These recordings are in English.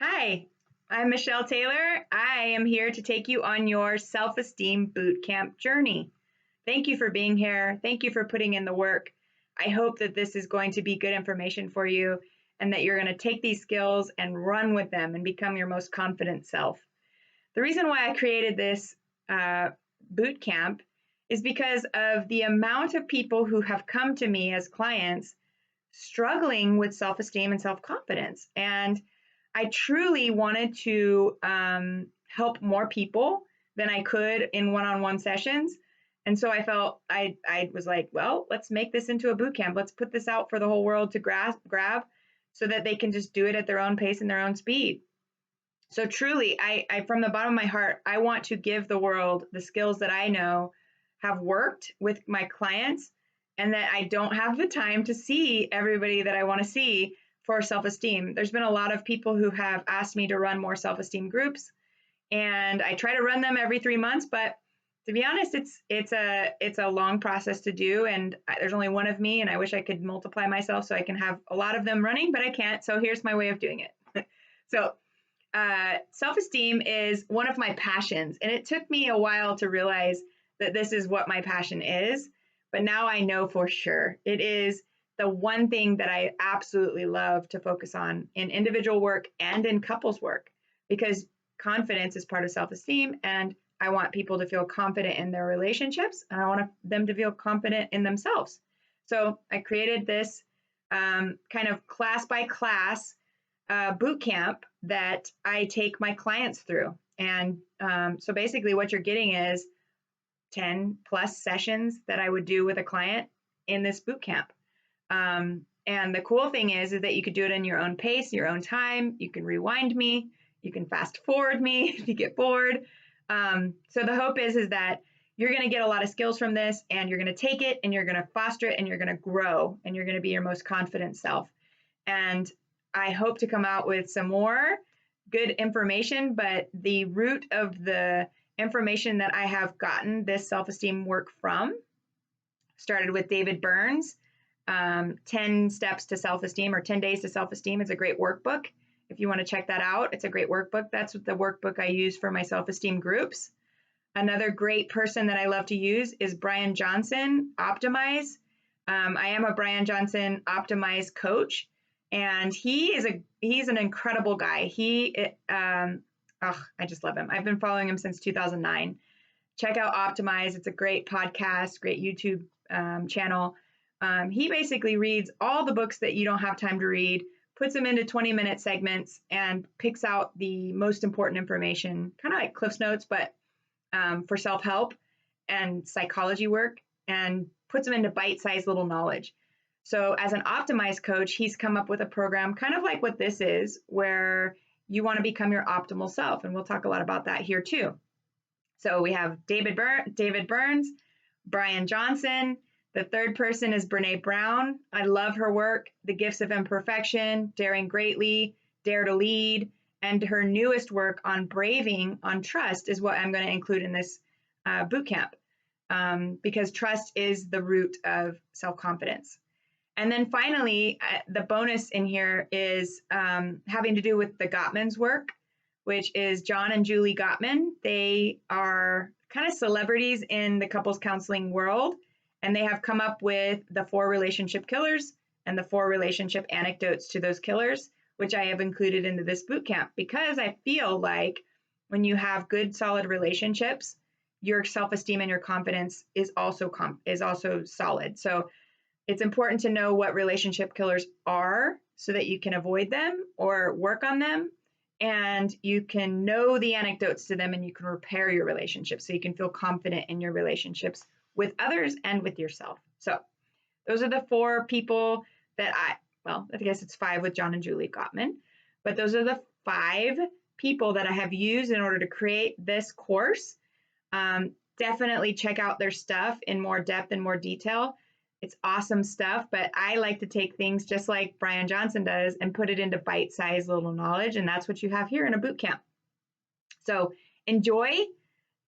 Hi, I'm Michelle Taylor. I am here to take you on your Self Esteem Bootcamp journey. Thank you for being here. Thank you for putting in the work. I hope that this is going to be good information for you and that you're going to take these skills and run with them and become your most confident self. The reason why I created this boot camp is because of the amount of people who have come to me as clients struggling with self esteem and self confidence. And I truly wanted to help more people than I could in one on one sessions. And so I felt I was like, well, let's make this into a boot camp. Let's put this out for the whole world to grab so that they can just do it at their own pace and their own speed. So truly, I from the bottom of my heart, I want to give the world the skills that I know have worked with my clients and that I don't have the time to see everybody that I want to see for self-esteem. There's been a lot of people who have asked me to run more self-esteem groups, and I try to run them every 3 months, but to be honest, it's a long process to do, and there's only one of me, and I wish I could multiply myself so I can have a lot of them running, but I can't. So here's my way of doing it. So self-esteem is one of my passions, and it took me a while to realize that this is what my passion is, but now I know for sure it is the one thing that I absolutely love to focus on in individual work and in couples work, because confidence is part of self-esteem, and I want people to feel confident in their relationships, and I want them to feel confident in themselves. So I created this kind of class by class boot camp that I take my clients through. And so basically, what you're getting is 10 plus sessions that I would do with a client in this boot camp. And the cool thing is that you could do it in your own pace, your own time. You can rewind me, you can fast forward me if you get bored. So the hope is that you're going to get a lot of skills from this, and you're going to take it and you're going to foster it and you're going to grow and you're going to be your most confident self. And I hope to come out with some more good information, but the root of the information that I have gotten this self-esteem work from started with David Burns, 10 Steps to Self-Esteem or 10 Days to Self-Esteem. It's a great workbook. If you want to check that out, it's a great workbook. That's the workbook I use for my self-esteem groups. Another great person that I love to use is Brian Johnson, Optimize. I am a Brian Johnson Optimize coach, and he's an incredible guy. I just love him. I've been following him since 2009. Check out Optimize. It's a great podcast, great YouTube channel. He basically reads all the books that you don't have time to read, puts them into 20-minute segments, and picks out the most important information, kind of like Cliff's Notes, but for self-help and psychology work, and puts them into bite-sized little knowledge. So as an optimized coach, he's come up with a program kind of like what this is, where you want to become your optimal self. And we'll talk a lot about that here too. So we have David Burns, Brian Johnson. The third person is Brene Brown. I love her work, The Gifts of Imperfection, Daring Greatly, Dare to Lead, and her newest work on braving, on trust, is what I'm going to include in this bootcamp, because trust is the root of self-confidence. And then finally, the bonus in here is having to do with the Gottman's work, which is John and Julie Gottman. They are kind of celebrities in the couples counseling world, and they have come up with the 4 relationship killers and the 4 relationship anecdotes to those killers, which I have included into this bootcamp, because I feel like when you have good, solid relationships, your self-esteem and your confidence is also solid. So it's important to know what relationship killers are so that you can avoid them or work on them, and you can know the anecdotes to them, and you can repair your relationships so you can feel confident in your relationships with others and with yourself. So those are the 4 people that I guess it's 5 with John and Julie Gottman, but those are the 5 people that I have used in order to create this course. Definitely check out their stuff in more depth and more detail. It's awesome stuff, but I like to take things just like Brian Johnson does and put it into bite-sized little knowledge, and that's what you have here in a boot camp. So enjoy,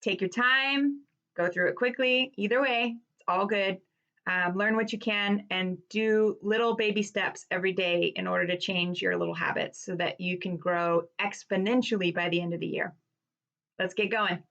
take your time, go through it quickly. Either way, it's all good. Learn what you can and do little baby steps every day in order to change your little habits so that you can grow exponentially by the end of the year. Let's get going.